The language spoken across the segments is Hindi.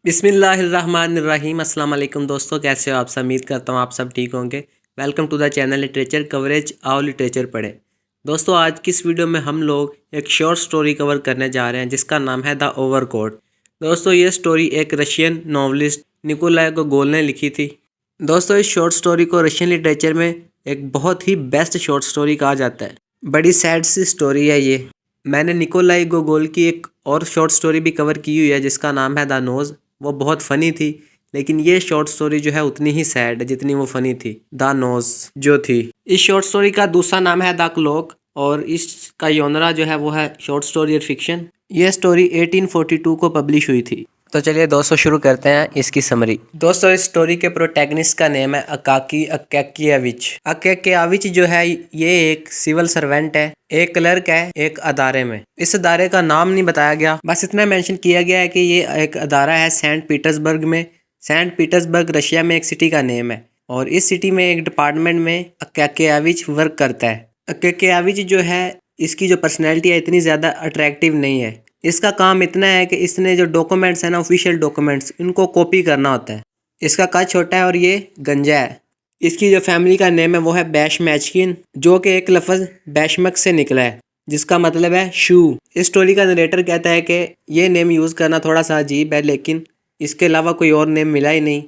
बिस्मिल्लाहिर्रहमानिर्रहीम। अस्सलाम वालेकुम दोस्तों, कैसे हो आप सब? उम्मीद करता हूँ आप सब ठीक होंगे। Welcome to the channel literature coverage. आओ लिटरेचर पढ़े। दोस्तों, आज की इस वीडियो में हम लोग एक शॉर्ट स्टोरी कवर करने जा रहे हैं जिसका नाम है द ओवरकोट। दोस्तों, ये स्टोरी एक रशियन नॉवलिस्ट निकोलाई गोगोल ने लिखी थी। दोस्तों, इस शॉर्ट स्टोरी को रशियन लिटरेचर में एक बहुत ही बेस्ट शॉर्ट स्टोरी कहा जाता है। बड़ी सैड सी स्टोरी है ये। मैंने निकोलाई गोगोल की एक और शॉर्ट स्टोरी भी कवर की हुई है जिसका नाम है द नोज़। वो बहुत फ़नी थी, लेकिन ये शॉर्ट स्टोरी जो है उतनी ही सैड है जितनी वो फ़नी थी। द नोज़ जो थी। इस शॉर्ट स्टोरी का दूसरा नाम है द क्लॉक और इसका योनरा जो है वो है शॉर्ट स्टोरी और फिक्शन। ये स्टोरी 1842 को पब्लिश हुई थी। तो चलिए दोस्तों शुरू करते हैं इसकी समरी। दोस्तों, इस स्टोरी के प्रोटैगनिस्ट का नेम है अकाकी अकेकियाविच। अकेकियाविच जो है ये एक सिविल सर्वेंट है, एक क्लर्क है एक अदारे में। इस अदारे का नाम नहीं बताया गया, बस इतना मेंशन किया गया है कि ये एक अदारा है सेंट पीटर्सबर्ग में। सेंट पीटर्सबर्ग रशिया में एक सिटी का नेम है और इस सिटी में एक डिपार्टमेंट में अकेकियाविच वर्क करता है। अकेकियाविच जो है इसकी जो पर्सनैलिटी है इतनी ज़्यादा अट्रैक्टिव नहीं है। इसका काम इतना है कि इसने जो डॉक्यूमेंट्स हैं ना, ऑफिशियल डॉक्यूमेंट्स, इनको कॉपी करना होता है। इसका कद छोटा है और ये गंजा है। इसकी जो फैमिली का नेम है वो है बैशमैचकिन, जो कि एक लफ्ज़ बैशमक से निकला है जिसका मतलब है शू। इस स्टोरी का नरेटर कहता है कि ये नेम यूज़ करना थोड़ा सा अजीब है, लेकिन इसके अलावा कोई और नेम मिला ही नहीं,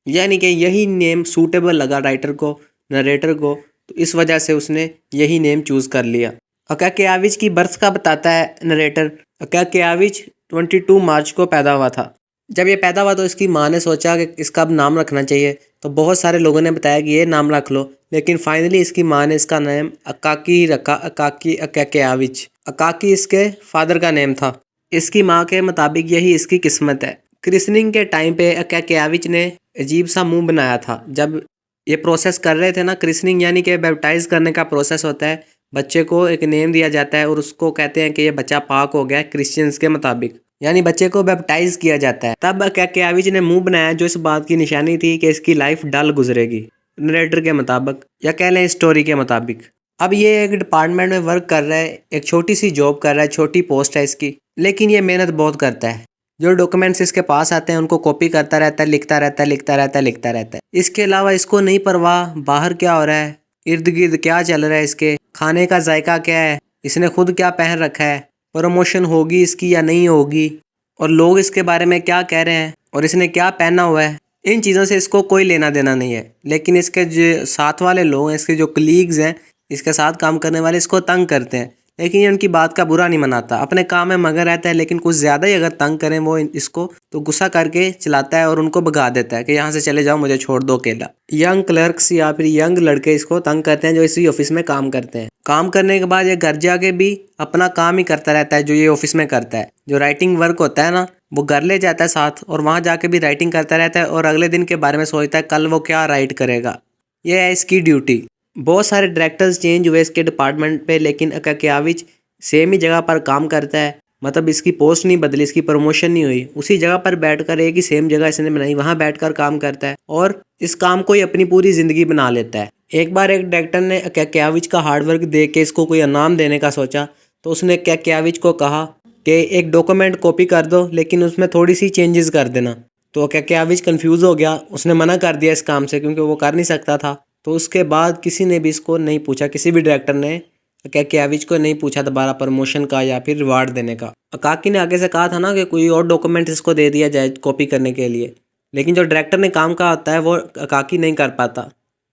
यानी कि यही नेम सूटेबल लगा राइटर को, नरेटर को, तो इस वजह से उसने यही नेम चूज़ कर लिया। अकेकियाविच की बर्थ का बताता है नरेटर। अकेकियाविच 22 मार्च को पैदा हुआ था। जब ये पैदा हुआ तो इसकी माँ ने सोचा कि इसका अब नाम रखना चाहिए, तो बहुत सारे लोगों ने बताया कि ये नाम रख लो, लेकिन फाइनली इसकी माँ ने इसका नाम अकाकी ही रखा, अकाकी अकेकियाविच। अकाकी इसके फादर का नेम था। इसकी माँ के मुताबिक यही इसकी किस्मत है। क्रिसनिंग के टाइम पे अकेकियाविच ने अजीब सा मुंह बनाया था। जब ये प्रोसेस कर रहे थे ना, क्रिसनिंग यानी कि बैप्टाइज करने का प्रोसेस होता है। बच्चे को एक नेम दिया जाता है और उसको कहते हैं कि ये बच्चा पाक हो गया है क्रिश्चियंस के मुताबिक, यानी बच्चे को बैप्टाइज किया जाता है। तब अकेकियाविच ने मुंह बनाया जो इस बात की निशानी थी कि इसकी लाइफ डल गुजरेगी, नरेटर के मुताबिक या कह लें स्टोरी के मुताबिक। अब ये एक डिपार्टमेंट में वर्क कर रहा है, एक छोटी सी जॉब कर रहा है, छोटी पोस्ट है इसकी, लेकिन ये मेहनत बहुत करता है। जो डॉक्यूमेंट्स इसके पास आते हैं उनको कॉपी करता रहता है, लिखता रहता है, लिखता रहता है, लिखता रहता है। इसके अलावा इसको नहीं परवाह बाहर क्या हो रहा है, इर्द गिर्द क्या चल रहा है, इसके खाने का जायका क्या है, इसने खुद क्या पहन रखा है, प्रमोशन होगी इसकी या नहीं होगी, और लोग इसके बारे में क्या कह रहे हैं, और इसने क्या पहना हुआ है, इन चीज़ों से इसको कोई लेना देना नहीं है। लेकिन इसके जो साथ वाले लोग हैं, इसके जो कलीग्स हैं, इसके साथ काम करने वाले, इसको तंग करते हैं, लेकिन ये उनकी बात का बुरा नहीं मनाता, अपने काम में मगन रहता है। लेकिन कुछ ज़्यादा ही अगर तंग करें वो इसको, तो गुस्सा करके चलाता है और उनको भगा देता है कि यहाँ से चले जाओ, मुझे छोड़ दो अकेला। यंग क्लर्क्स या फिर यंग लड़के इसको तंग करते हैं जो इसी ऑफिस में काम करते हैं। काम करने के बाद ये घर जाके भी अपना काम ही करता रहता है जो ये ऑफिस में करता है। जो राइटिंग वर्क होता है ना, वो घर ले जाता है साथ, और वहाँ जाके भी राइटिंग करता रहता है और अगले दिन के बारे में सोचता है कल वो क्या राइट करेगा। ये है इसकी ड्यूटी। बहुत सारे डायरेक्टर्स चेंज हुए इसके डिपार्टमेंट पे, लेकिन अकेकियाविच सेम ही जगह पर काम करता है। मतलब इसकी पोस्ट नहीं बदली, इसकी प्रमोशन नहीं हुई, उसी जगह पर बैठकर, एक ही सेम जगह इसने बनाई, वहाँ बैठकर काम करता है और इस काम को ही अपनी पूरी ज़िंदगी बना लेता है। एक बार एक डायरेक्टर ने अकेकियाविच का हार्डवर्क देख के इसको कोई इनाम देने का सोचा, तो उसने अकेकियाविच को कहा कि एक डॉक्यूमेंट कॉपी कर दो, लेकिन उसमें थोड़ी सी चेंजेस कर देना। तो अकेकियाविच कंफ्यूज हो गया, उसने मना कर दिया इस काम से क्योंकि वो कर नहीं सकता था। तो उसके बाद किसी ने भी इसको नहीं पूछा, किसी भी डायरेक्टर ने अकेकियाविच को नहीं पूछा दोबारा प्रमोशन का या फिर रिवार्ड देने का। अकाकी ने आगे से कहा था ना कि कोई और डॉक्यूमेंट इसको दे दिया जाए कॉपी करने के लिए, लेकिन जो डायरेक्टर ने काम का होता है वो अकाकी नहीं कर पाता।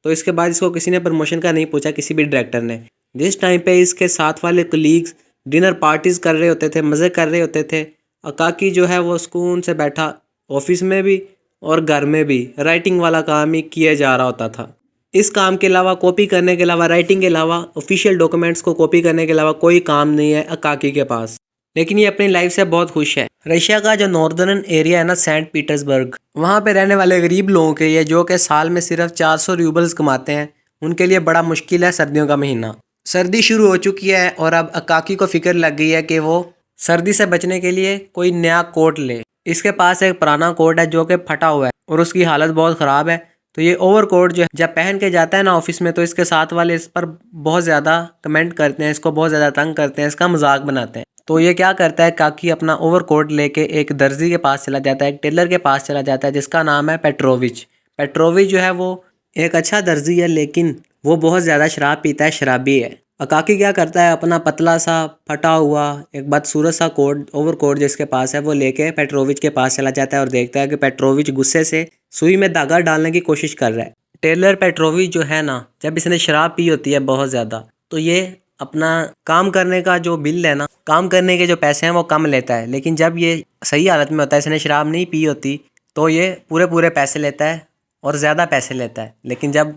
तो इसके बाद इसको किसी ने प्रमोशन का नहीं पूछा, किसी भी डायरेक्टर ने। जिस टाइम पे इसके साथ वाले कलीग्स डिनर पार्टीज कर रहे होते थे, मज़े कर रहे होते थे, अकाकी जो है वो सुकून से बैठा ऑफिस में भी और घर में भी राइटिंग वाला काम ही किया जा रहा होता था। इस काम के अलावा, कॉपी करने के अलावा, राइटिंग के अलावा, ऑफिशियल डॉक्यूमेंट्स को कॉपी करने के अलावा कोई काम नहीं है अकाकी के पास। लेकिन ये अपनी लाइफ से बहुत खुश है। रशिया का जो नॉर्दर्न एरिया है ना, सेंट पीटर्सबर्ग, वहाँ पे रहने वाले गरीब लोगों के लिए, जो कि साल में सिर्फ 400 रूबल्स कमाते हैं, उनके लिए बड़ा मुश्किल है सर्दियों का महीना। सर्दी शुरू हो चुकी है और अब अकाकी को फिक्र लग गई है कि वो सर्दी से बचने के लिए कोई नया कोट ले। इसके पास एक पुराना कोट है जो कि फटा हुआ है और उसकी हालत बहुत ख़राब है। तो ये ओवरकोट जो जब पहन के जाता है ना ऑफिस में, तो इसके साथ वाले इस पर बहुत ज़्यादा कमेंट करते हैं, इसको बहुत ज़्यादा तंग करते हैं, इसका मजाक बनाते हैं। तो ये क्या करता है, काकी अपना ओवरकोट लेके एक दर्जी के पास चला जाता है, एक टेलर के पास चला जाता है जिसका नाम है पेट्रोविच। पेट्रोविच जो है वो एक अच्छा दर्जी है, लेकिन वो बहुत ज़्यादा शराब पीता है, शराबी है। अकाकी क्या करता है, अपना पतला सा फटा हुआ एक बदसूरत सा कोट ओवरकोट जिसके पास है वो लेके पेट्रोविच के पास चला जाता है और देखता है कि पेट्रोविच गुस्से से सुई में धागा डालने की कोशिश कर रहा है। टेलर पेट्रोविच जो है ना, जब इसने शराब पी होती है बहुत ज़्यादा, तो ये अपना काम करने का जो बिल है ना, काम करने के जो पैसे हैं वो कम लेता है। लेकिन जब ये सही हालत में होता है, इसने शराब नहीं पी होती, तो ये पूरे पूरे पैसे लेता है और ज़्यादा पैसे लेता है। लेकिन जब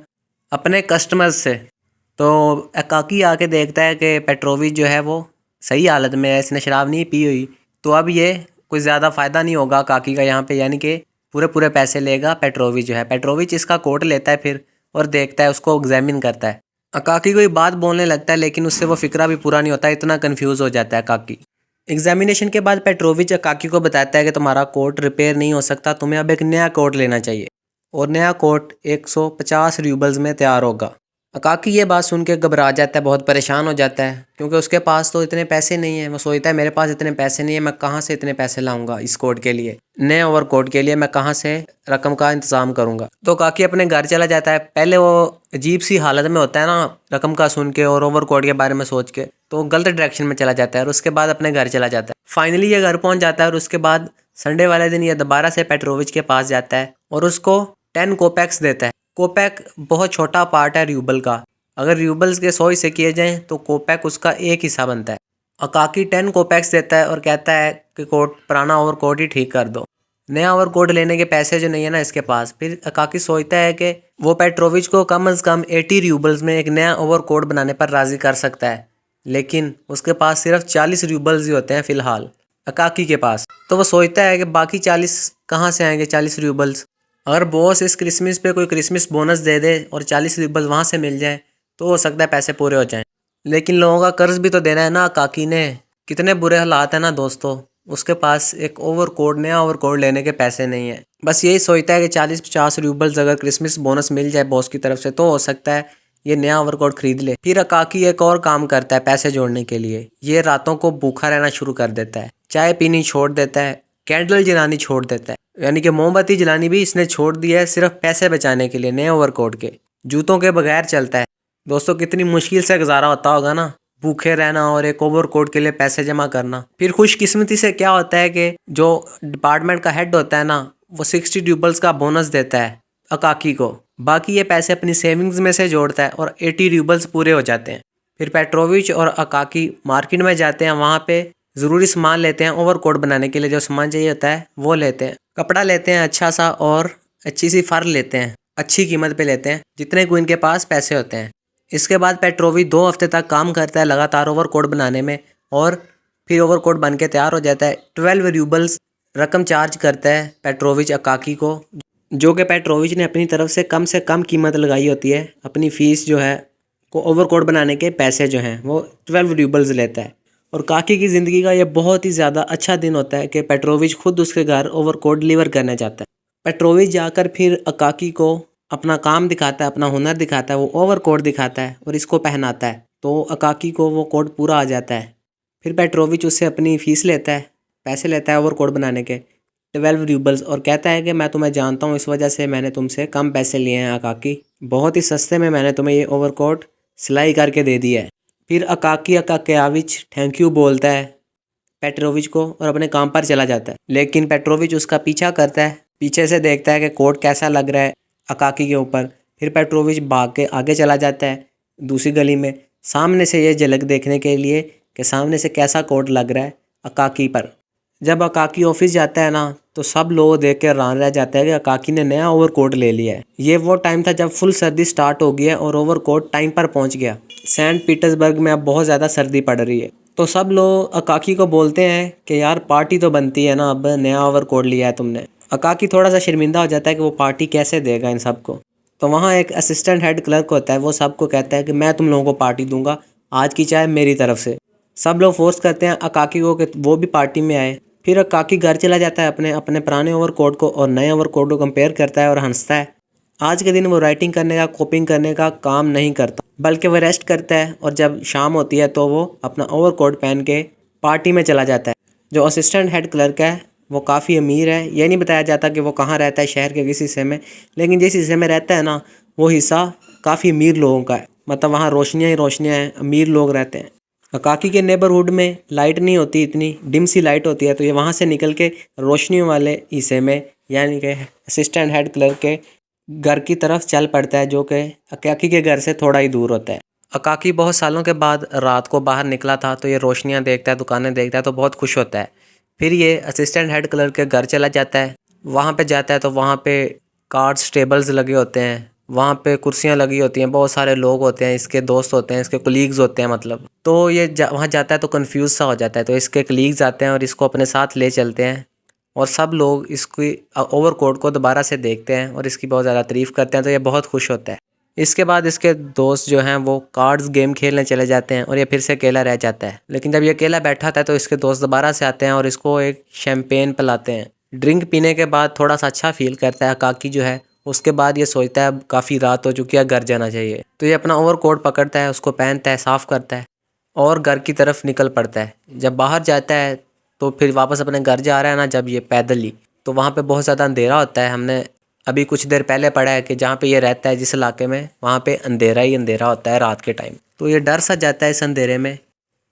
अपने कस्टमर्स से, तो अकाकी आके देखता है कि पेट्रोविच जो है वो सही हालत में है, इसने शराब नहीं पी हुई, तो अब ये कुछ ज़्यादा फ़ायदा नहीं होगा अकाकी का यहाँ पे, यानी कि पूरे पूरे पैसे लेगा पेट्रोविच जो है। पेट्रोविच इसका कोट लेता है फिर और देखता है, उसको एग्जामिन करता है। अकाकी कोई बात बोलने लगता है, लेकिन उससे वो फिक्रा भी पूरा नहीं होता, इतना कन्फ्यूज़ हो जाता है अकाकी। एग्जामिनेशन के बाद पेट्रोविच अकाकी को बताता है कि तुम्हारा कोट रिपेयर नहीं हो सकता, तुम्हें अब एक नया कोट लेना चाहिए और नया कोट 150 रूबल्स में तैयार होगा। अकाकी ये बात सुन के घबरा जाता है, बहुत परेशान हो जाता है, क्योंकि उसके पास तो इतने पैसे नहीं है। वो सोचता है मेरे पास इतने पैसे नहीं है, मैं कहाँ से इतने पैसे लाऊंगा इस कोट के लिए, नए ओवर कोट के लिए मैं कहाँ से रकम का इंतज़ाम करूंगा। तो अकाकी अपने घर चला जाता है। पहले वो अजीब सी हालत में होता है ना, रकम का सुन के और ओवर कोट के बारे में सोच के, तो गलत डायरेक्शन में चला जाता है और उसके बाद अपने घर चला जाता है। फाइनली ये घर पहुँच जाता है और उसके बाद संडे वाले दिन ये दोबारा से पेट्रोविच के पास जाता है और उसको 10 कोपेक्स देता है। कोपेक बहुत छोटा पार्ट है रूबल का, अगर रूबल्स के 100 हिस्से किए जाएं तो कोपेक उसका एक हिस्सा बनता है। अकाकी 10 कोपेक्स देता है और कहता है कि कोट पुराना ओवर कोट ही ठीक कर दो, नया ओवर कोट लेने के पैसे जो नहीं है ना इसके पास। फिर अकाकी सोचता है कि वो पेट्रोविच को कम से कम 80 रूबल्स में एक नया ओवर कोट बनाने पर राज़ी कर सकता है, लेकिन उसके पास सिर्फ 40 रूबल्स ही होते हैं फ़िलहाल अकाकी के पास। तो वो सोचता है कि बाकी 40 कहाँ से आएंगे 40 रूबल्स। अगर बॉस इस क्रिसमस पे कोई क्रिसमस बोनस दे दे और 40 रूबल वहाँ से मिल जाए तो हो सकता है पैसे पूरे हो जाएं। लेकिन लोगों का कर्ज भी तो देना है ना अकाकी ने। कितने बुरे हालात हैं ना दोस्तों, उसके पास एक ओवरकोट, नया ओवरकोट लेने के पैसे नहीं है। बस यही सोचता है कि 40-50 रूबल्स अगर क्रिसमस बोनस मिल जाए बॉस की तरफ से तो हो सकता है ये नया ओवरकोट खरीद ले। फिर अकाकी एक और काम करता है पैसे जोड़ने के लिए। ये रातों को भूखा रहना शुरू कर देता है, चाय पीनी छोड़ देता है, कैंडल जलानी छोड़ देता है, यानी कि मोमबत्ती जलानी भी इसने छोड़ दी है सिर्फ पैसे बचाने के लिए, नए ओवरकोट के। जूतों के बगैर चलता है। दोस्तों कितनी मुश्किल से गुजारा होता होगा ना, भूखे रहना और एक ओवरकोट के लिए पैसे जमा करना। फिर खुशकिस्मती से क्या होता है कि जो डिपार्टमेंट का हेड होता है ना, वो 60 रूबल्स का बोनस देता है अकाकी को। बाकी ये पैसे अपनी सेविंग्स में से जोड़ता है और 80 रूबल्स पूरे हो जाते हैं। फिर पेट्रोविच और अकाकी मार्केट में जाते हैं, वहाँ पे ज़रूरी सामान लेते हैं ओवरकोट बनाने के लिए, जो सामान चाहिए होता है वो लेते हैं। कपड़ा लेते हैं अच्छा सा और अच्छी सी फर लेते हैं, अच्छी कीमत पे लेते हैं, जितने को इनके पास पैसे होते हैं। इसके बाद पेट्रोविच 2 हफ्ते तक काम करता है लगातार ओवरकोट बनाने में और फिर ओवरकोट बन के तैयार हो जाता है। 12 रूबल्स रकम चार्ज करता है पेट्रोविच अकाकी को, जो कि पेट्रोविच ने अपनी तरफ से कम कीमत लगाई होती है। अपनी फ़ीस जो है को ओवरकोट बनाने के पैसे जो हैं वो 12 रूबल्स लेता है। और काकी की ज़िंदगी का ये बहुत ही ज़्यादा अच्छा दिन होता है कि पेट्रोविच खुद उसके घर ओवरकोट डिलीवर करने जाता है। पेट्रोविच जाकर फिर अकाकी को अपना काम दिखाता है, अपना हुनर दिखाता है, वो ओवरकोट दिखाता है और इसको पहनाता है, तो अकाकी को वो कोट पूरा आ जाता है। फिर पेट्रोविच उससे अपनी फ़ीस लेता है, पैसे लेता है ओवरकोट बनाने के 12 रूबल्स, और कहता है कि मैं तुम्हें जानता हूँ, इस वजह से मैंने तुमसे कम पैसे लिए हैं अकाकी, बहुत ही सस्ते में मैंने तुम्हें ये ओवरकोट सिलाई करके दे दिया है। फिर अकाकियाविच थैंक यू बोलता है पेट्रोविच को और अपने काम पर चला जाता है। लेकिन पेट्रोविच उसका पीछा करता है, पीछे से देखता है कि कोट कैसा लग रहा है अकाकी के ऊपर। फिर पेट्रोविच भाग के आगे चला जाता है दूसरी गली में, सामने से ये झलक देखने के लिए कि सामने से कैसा कोट लग रहा है अकाकी पर। जब अकाकी ऑफिस जाता है ना, तो सब लोग देख के हैरान रह जाता है कि अकाकी ने नया ओवरकोट ले लिया है। ये वो टाइम था जब फुल सर्दी स्टार्ट हो गई है और ओवरकोट टाइम पर पहुंच गया। सेंट पीटर्सबर्ग में अब बहुत ज़्यादा सर्दी पड़ रही है, तो सब लोग अकाकी को बोलते हैं कि यार पार्टी तो बनती है ना, अब नया ओवरकोट लिया है तुमने। अकाकी थोड़ा सा शर्मिंदा हो जाता है कि वो पार्टी कैसे देगा इन सबको। तो वहाँ एक असिस्टेंट हेड क्लर्क होता है, वो सबको कहता है कि मैं तुम लोगों को पार्टी दूंगा, आज की चाय मेरी तरफ से। सब लोग फोर्स करते हैं अकाकी को कि वो भी पार्टी में आए। फिर अकाकी घर चला जाता है अपने पुराने ओवरकोट को और नए ओवरकोट को कंपेयर करता है और हंसता है। आज के दिन वो राइटिंग करने का, कॉपिंग करने का काम नहीं करता, बल्कि वो रेस्ट करता है। और जब शाम होती है तो वो अपना ओवरकोट पहन के पार्टी में चला जाता है। जो असिस्टेंट हेड क्लर्क है वो काफ़ी अमीर है। ये नहीं बताया जाता कि वो कहाँ रहता है, शहर के किस हिस्से में, लेकिन जिस हिस्से में रहता है ना वो हिस्सा काफ़ी अमीर लोगों का है। मतलब वहाँ रोशनियाँ ही रोशनियाँ हैं, अमीर लोग रहते हैं। अकाकी के नेबरहुड में लाइट नहीं होती, इतनी डिम सी लाइट होती है, तो ये वहाँ से निकल के रोशनियों वाले हिस्से में यानी कि असिस्टेंट हेड क्लर्क के घर की तरफ चल पड़ता है, जो कि अकाकी के घर से थोड़ा ही दूर होता है। अकाकी बहुत सालों के बाद रात को बाहर निकला था, तो ये रोशनियाँ देखता है, दुकानें देखता है, तो बहुत खुश होता है। फिर ये असिस्टेंट हेड क्लर्क के घर चला जाता है। वहाँ पे जाता है तो वहाँ पे कार्ड्स टेबल्स लगे होते हैं, वहाँ पे कुर्सियाँ लगी होती हैं, बहुत सारे लोग होते हैं, इसके दोस्त होते हैं, इसके कलीग्स होते हैं मतलब। तो ये वहाँ जाता है तो कंफ्यूज सा हो जाता है, तो इसके कलीग्स आते हैं और इसको अपने साथ ले चलते हैं और सब लोग इसकी ओवरकोट को दोबारा से देखते हैं और इसकी बहुत ज़्यादा तारीफ़ करते हैं, तो ये बहुत खुश होता है। इसके बाद इसके दोस्त जो हैं वो कार्ड्स गेम खेलने चले जाते हैं और ये फिर से अकेला रह जाता है। लेकिन जब ये अकेला बैठा था तो इसके दोस्त दोबारा से आते हैं और इसको एक शैम्पेन पिलाते हैं। ड्रिंक पीने के बाद थोड़ा सा अच्छा फील करता है अकाकी जो है। उसके बाद ये सोचता है काफ़ी रात हो चुकी है, घर जाना चाहिए। तो ये अपना ओवरकोट पकड़ता है, उसको पहनता है, साफ़ करता है और घर की तरफ निकल पड़ता है। जब बाहर जाता है तो फिर वापस अपने घर जा रहा है ना, जब ये पैदल ही, तो वहाँ पे बहुत ज़्यादा अंधेरा होता है। हमने अभी कुछ देर पहले पढ़ा है कि जहाँ पे ये रहता है, जिस इलाके में, वहाँ पे अंधेरा ही अंधेरा होता है रात के टाइम। तो ये डर सा जाता है इस अंधेरे में,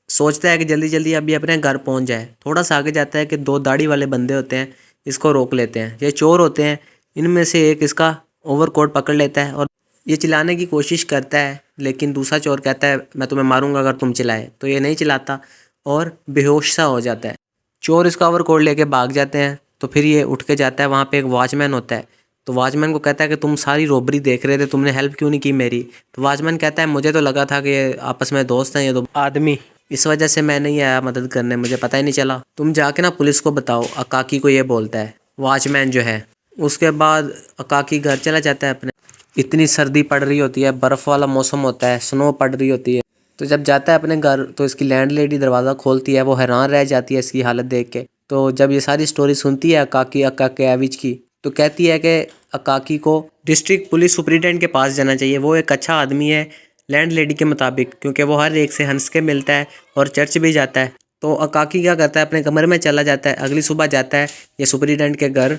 सोचता है कि जल्दी जल्दी अभी अपने घर पहुँच जाए। थोड़ा सा आगे जाता है कि दो दाढ़ी वाले बंदे होते हैं, इसको रोक लेते हैं। ये चोर होते हैं। इनमें से एक इसका ओवरकोट पकड़ लेता है और ये चिल्लाने की कोशिश करता है, लेकिन दूसरा चोर कहता है मैं तुम्हें मारूंगा अगर तुम चिल्लाए। तो ये नहीं चिल्लाता और बेहोश सा हो जाता है। चोर इसका ओवरकोट लेके भाग जाते हैं। तो फिर ये उठ के जाता है, वहाँ पे एक वॉचमैन होता है। तो वॉचमैन को कहता है कि तुम सारी रॉबरी देख रहे थे, तुमने हेल्प क्यों नहीं की मेरी। तो वॉचमैन कहता है मुझे तो लगा था कि ये आपस में दोस्त हैं ये दो आदमी, इस वजह से मैं नहीं आया मदद करने, मुझे पता ही नहीं चला। तुम जाके ना पुलिस को बताओ, अकाकी को ये बोलता है वॉचमैन जो है। उसके बाद अकाकी घर चला जाता है अपने। इतनी सर्दी पड़ रही होती है, बर्फ़ वाला मौसम होता है, स्नो पड़ रही होती है। तो जब जाता है अपने घर तो इसकी लैंडलेडी दरवाज़ा खोलती है। वो हैरान रह जाती है इसकी हालत देख के। तो जब ये सारी स्टोरी सुनती है अकाकी एविज की, तो कहती है कि अकाकी को डिस्ट्रिक्ट पुलिस सुपरिटेंडेंट के पास जाना चाहिए। वो एक अच्छा आदमी है लैंडलेडी के मुताबिक, क्योंकि वो हर एक से हंस के मिलता है और चर्च भी जाता है। तो अकाकी क्या करता है, अपने कमरे में चला जाता है। अगली सुबह जाता है ये सुपरिटेंडेंट के घर।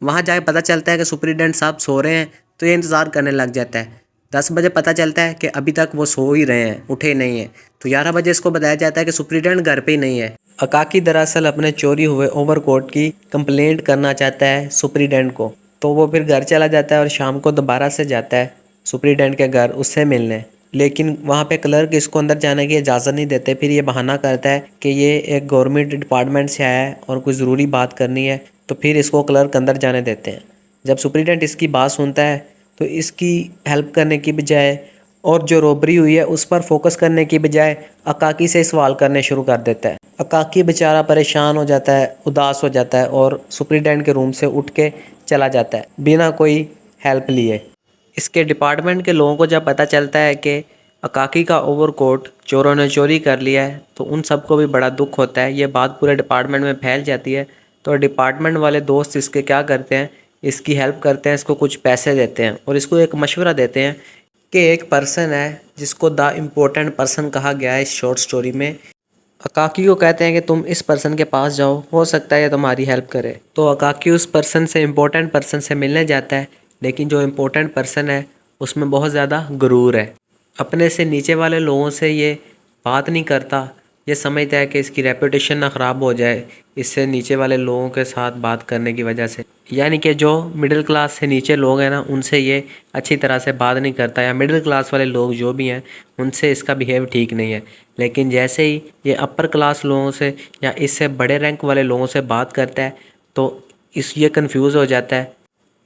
वहाँ जाके पता चलता है कि सुपरिटेंडेंट साहब सो रहे हैं, तो ये इंतज़ार करने लग जाता है। 10 बजे पता चलता है कि अभी तक वो सो ही रहे हैं, उठे नहीं हैं। तो 11 बजे इसको बताया जाता है कि सुपरिटेंडेंट घर पे ही नहीं है। अकाकी दरअसल अपने चोरी हुए ओवरकोट की कंप्लेंट करना चाहता है सुपरिटेंडेंट को। तो वो फिर घर चला जाता है और शाम को दोबारा से जाता है सुपरिटेंडेंट के घर उससे मिलने। लेकिन वहाँ पे क्लर्क इसको अंदर जाने की इजाज़त नहीं देते। फिर ये बहाना करता है कि ये एक गवर्नमेंट डिपार्टमेंट से आया है और कोई ज़रूरी बात करनी है, तो फिर इसको क्लर्क अंदर जाने देते हैं। जब सुपरिटेंडेंट इसकी बात सुनता है तो इसकी हेल्प करने की बजाय और जो रॉबरी हुई है उस पर फोकस करने की बजाय अकाकी से सवाल करने शुरू कर देता है। अकाकी बेचारा परेशान हो जाता है, उदास हो जाता है और सुपरिटेंडेंट के रूम से उठ के चला जाता है बिना कोई हेल्प लिए। इसके डिपार्टमेंट के लोगों को जब पता चलता है कि अकाकी का ओवरकोट चोरों ने चोरी कर लिया है, तो उन सबको भी बड़ा दुख होता है। ये बात पूरे डिपार्टमेंट में फैल जाती है। तो डिपार्टमेंट वाले दोस्त इसके क्या करते हैं, इसकी हेल्प करते हैं, इसको कुछ पैसे देते हैं और इसको एक मशवरा देते हैं कि एक पर्सन है जिसको द इम्पोर्टेंट पर्सन कहा गया है इस शॉर्ट स्टोरी में। अकाकी को कहते हैं कि तुम इस पर्सन के पास जाओ, हो सकता है ये तुम्हारी हेल्प करे। तो अकाकी उस पर्सन से, इम्पोर्टेंट पर्सन से मिलने जाता है। लेकिन जो इम्पोर्टेंट पर्सन है उसमें बहुत ज़्यादा गुरूर है। अपने से नीचे वाले लोगों से ये बात नहीं करता। ये समझता है कि इसकी रेपुटेशन ना ख़राब हो जाए इससे नीचे वाले लोगों के साथ बात करने की वजह से। यानी कि जो मिडिल क्लास से नीचे लोग हैं ना, उनसे ये अच्छी तरह से बात नहीं करता, या मिडिल क्लास वाले लोग जो भी हैं उनसे इसका बिहेव ठीक नहीं है। लेकिन जैसे ही ये अपर क्लास लोगों से या इससे बड़े रैंक वाले लोगों से बात करता है तो ये कंफ्यूज हो जाता है।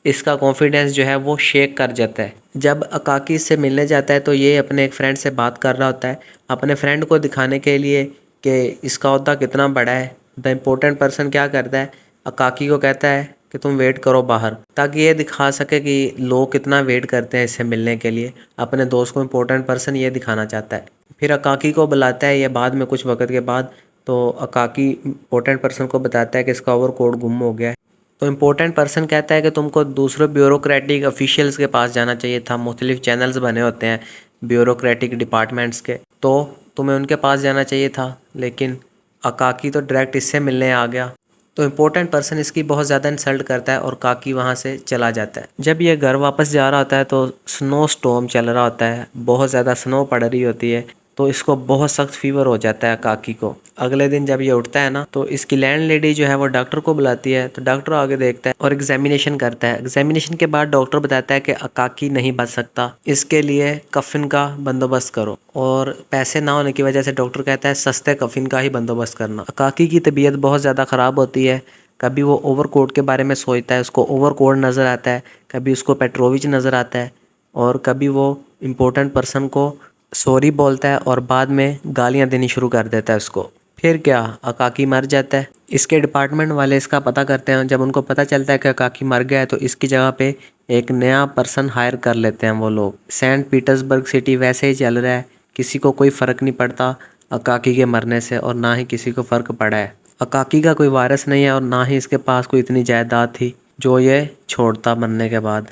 इसका कॉन्फिडेंस जो है वो शेक कर जाता है। जब अकाकी से मिलने जाता है तो ये अपने एक फ्रेंड से बात कर रहा होता है, अपने फ्रेंड को दिखाने के लिए कि इसका ओहदा कितना बड़ा है। द इम्पोर्टेंट पर्सन क्या करता है, अकाकी को कहता है कि तुम वेट करो बाहर, ताकि ये दिखा सके कि लोग कितना वेट करते हैं इससे मिलने के लिए। अपने दोस्त को इम्पोर्टेंट पर्सन ये दिखाना चाहता है। फिर अकाकी को बुलाता है ये बाद में, कुछ वक्त के बाद। तो अकाकी इम्पोर्टेंट पर्सन को बताता है कि इसका ओवरकोट गुम हो गया है। तो इम्पोर्टेंट पर्सन कहता है कि तुमको दूसरे ब्यूरोक्रेटिक ऑफिशियल्स के पास जाना चाहिए था। मुख्तलिफ चैनल्स बने होते हैं ब्यूरोक्रेटिक डिपार्टमेंट्स के, तो तुम्हें उनके पास जाना चाहिए था। लेकिन अकाकी तो डायरेक्ट इससे मिलने आ गया। तो इम्पोर्टेंट पर्सन इसकी बहुत ज़्यादा इंसल्ट करता है और काकी वहाँ से चला जाता है। जब ये घर वापस जा रहा होता है तो स्नो स्टॉर्म चल रहा होता है, बहुत ज़्यादा स्नो पड़ रही होती है, तो इसको बहुत सख्त फीवर हो जाता है काकी को। अगले दिन जब ये उठता है ना तो इसकी लैंडलेडी जो है वो डॉक्टर को बुलाती है, तो डॉक्टर आगे देखता है और एग्जामिनेशन करता है। एग्जामिनेशन के बाद डॉक्टर बताता है कि अकाकी नहीं बच सकता, इसके लिए कफिन का बंदोबस्त करो। और पैसे ना होने की वजह से डॉक्टर कहता है सस्ते कफिन का ही बंदोबस्त करना। अकाकी की तबीयत बहुत ज़्यादा ख़राब होती है। कभी वो ओवरकोट के बारे में सोचता है, उसको ओवरकोट नज़र आता है, कभी उसको पेट्रोविच नज़र आता है, और कभी वो इम्पोर्टेंट पर्सन को सॉरी बोलता है और बाद में गालियां देनी शुरू कर देता है उसको। फिर क्या, अकाकी मर जाता है। इसके डिपार्टमेंट वाले इसका पता करते हैं। जब उनको पता चलता है कि अकाकी मर गया है तो इसकी जगह पे एक नया पर्सन हायर कर लेते हैं वो लोग। सेंट पीटर्सबर्ग सिटी वैसे ही चल रहा है, किसी को कोई फ़र्क नहीं पड़ता अकाकी के मरने से, और ना ही किसी को फ़र्क पड़ा है। अकाकी का कोई वारिस नहीं है और ना ही इसके पास कोई इतनी जायदाद थी जो ये छोड़ता मरने के बाद।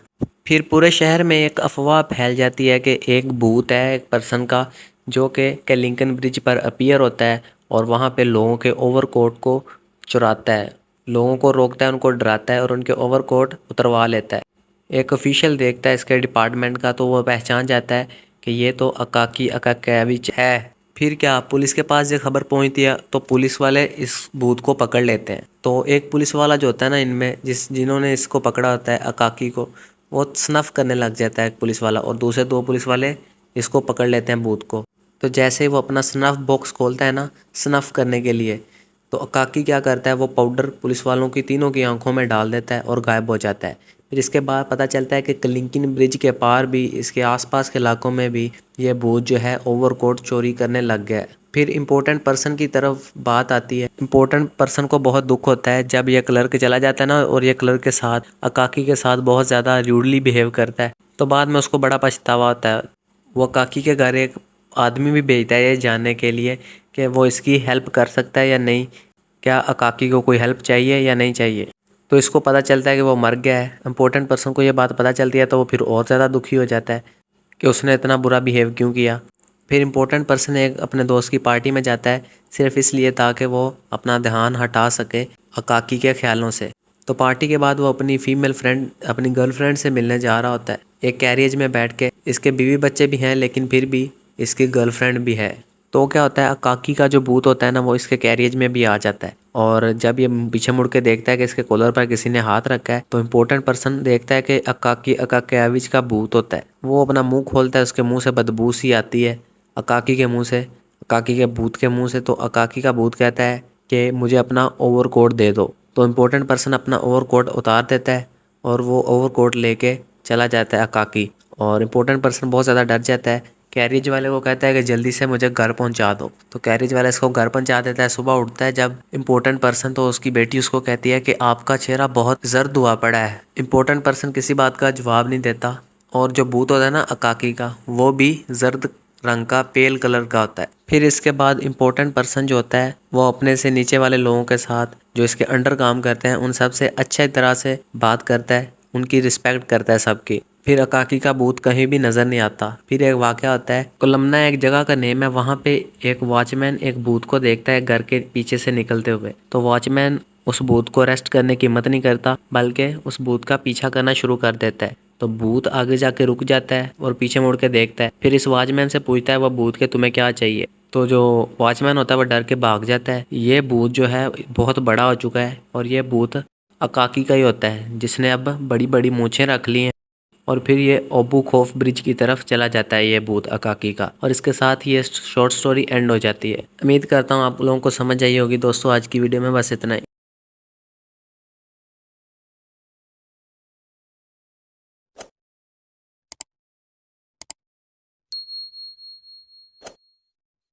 फिर पूरे शहर में एक अफवाह फैल जाती है कि एक भूत है एक पर्सन का, जो कि लिंकन ब्रिज पर अपीयर होता है और वहाँ पे लोगों के ओवरकोट को चुराता है, लोगों को रोकता है, उनको डराता है और उनके ओवरकोट उतरवा लेता है। एक ऑफिशियल देखता है इसके डिपार्टमेंट का, तो वो पहचान जाता है कि ये तो अकाकी अकाकेविच है। फिर क्या, पुलिस के पास ये खबर पहुंचती है तो पुलिस वाले इस भूत को पकड़ लेते हैं। तो एक पुलिस वाला जो होता है ना इनमें, जिन्होंने इसको पकड़ा होता है अकाकी को, वो स्नफ़ करने लग जाता है एक पुलिस वाला, और दूसरे दो पुलिस वाले इसको पकड़ लेते हैं भूत को। तो जैसे ही वो अपना स्नफ़ बॉक्स खोलता है ना स्नफ़ करने के लिए, तो अकाकी क्या करता है, वो पाउडर पुलिस वालों की तीनों की आंखों में डाल देता है और गायब हो जाता है। फिर इसके बाद पता चलता है कि क्लिंकिन ब्रिज के पार भी, इसके आसपास के इलाकों में भी ये भूत जो है ओवरकोट चोरी करने लग गया है। फिर इम्पोर्टेंट पर्सन की तरफ बात आती है। इम्पोर्टेंट पर्सन को बहुत दुख होता है जब ये क्लर्क चला जाता है ना, और ये क्लर्क के साथ अकाकी के साथ बहुत ज़्यादा रूडली बिहेव करता है। तो बाद में उसको बड़ा पछतावा होता है। वो अकाकी के घर एक आदमी भी भेजता है ये जानने के लिए कि वो इसकी हेल्प कर सकता है या नहीं, क्या अकाकी को कोई हेल्प चाहिए या नहीं चाहिए। तो इसको पता चलता है कि वो मर गया है। इम्पोर्टेंट पर्सन को ये बात पता चलती है तो वो फिर और ज़्यादा दुखी हो जाता है कि उसने इतना बुरा बिहेव क्यों किया। फिर इम्पोर्टेंट पर्सन एक अपने दोस्त की पार्टी में जाता है सिर्फ इसलिए ताकि वो अपना ध्यान हटा सके अकाकी के ख्यालों से। तो पार्टी के बाद वो अपनी फ़ीमेल फ्रेंड, अपनी गर्लफ्रेंड से मिलने जा रहा होता है एक कैरियज में बैठ के। इसके बीवी बच्चे भी हैं लेकिन फिर भी इसकी गर्लफ्रेंड भी है। तो क्या होता है, अकाकी का जो भूत होता है ना वो इसके कैरियज में भी आ जाता है, और जब ये पीछे मुड़ के देखता है कि इसके कॉलर पर किसी ने हाथ रखा है, तो इम्पोर्टेंट पर्सन देखता है कि अकाकी अकाकेविच का भूत होता है। वो अपना मुंह खोलता है, उसके मुंह से बदबू सी आती है अकाकी के मुंह से, अकाकी के भूत के मुंह से। तो अकाकी का भूत कहता है कि मुझे अपना ओवरकोट दे दो। तो इम्पोर्टेंट पर्सन अपना ओवरकोट उतार देता है और वो ओवरकोट लेके चला जाता है अकाकी, और इम्पोर्टेंट पर्सन बहुत ज़्यादा डर जाता है। कैरेज वाले को कहता है कि जल्दी से मुझे घर पहुंचा दो। तो कैरेज वाला इसको घर पहुंचा देता है। सुबह उठता है जब इम्पोर्टेंट पर्सन, तो उसकी बेटी उसको कहती है कि आपका चेहरा बहुत जर्द हुआ पड़ा है। इम्पोर्टेंट पर्सन किसी बात का जवाब नहीं देता, और जो भूत होता है ना अकाकी का, वो भी जर्द रंग का, पेल कलर का होता है। फिर इसके बाद इम्पोर्टेंट पर्सन जो होता है वो अपने से नीचे वाले लोगों के साथ, जो इसके अंडर काम करते हैं, उन सब से अच्छे तरह से बात करता है, उनकी रिस्पेक्ट करता है सबकी। फिर अकाकी का भूत कहीं भी नज़र नहीं आता। फिर एक वाक़या होता है, कोलमना एक जगह का नेम है, वहाँ पे एक वॉचमैन एक भूत को देखता है घर के पीछे से निकलते हुए। तो वॉचमैन उस भूत को अरेस्ट करने की हिम्मत नहीं करता, बल्कि उस भूत का पीछा करना शुरू कर देता है। तो भूत आगे जाके रुक जाता है और पीछे मुड़ के देखता है। फिर इस वॉचमैन से पूछता है वो भूत के तुम्हें क्या चाहिए। तो जो वॉचमैन होता है वो डर के भाग जाता है। ये भूत जो है बहुत बड़ा हो चुका है, और ये भूत अकाकी का ही होता है जिसने अब बड़ी बड़ी मूछें रख ली हैं। और फिर ये ओबू खोफ ब्रिज की तरफ चला जाता है ये भूत अकाकी का, और इसके साथ ही ये शॉर्ट स्टोरी एंड हो जाती है। उम्मीद करता हूँ आप लोगों को समझ आई होगी दोस्तों। आज की वीडियो में बस इतना ही।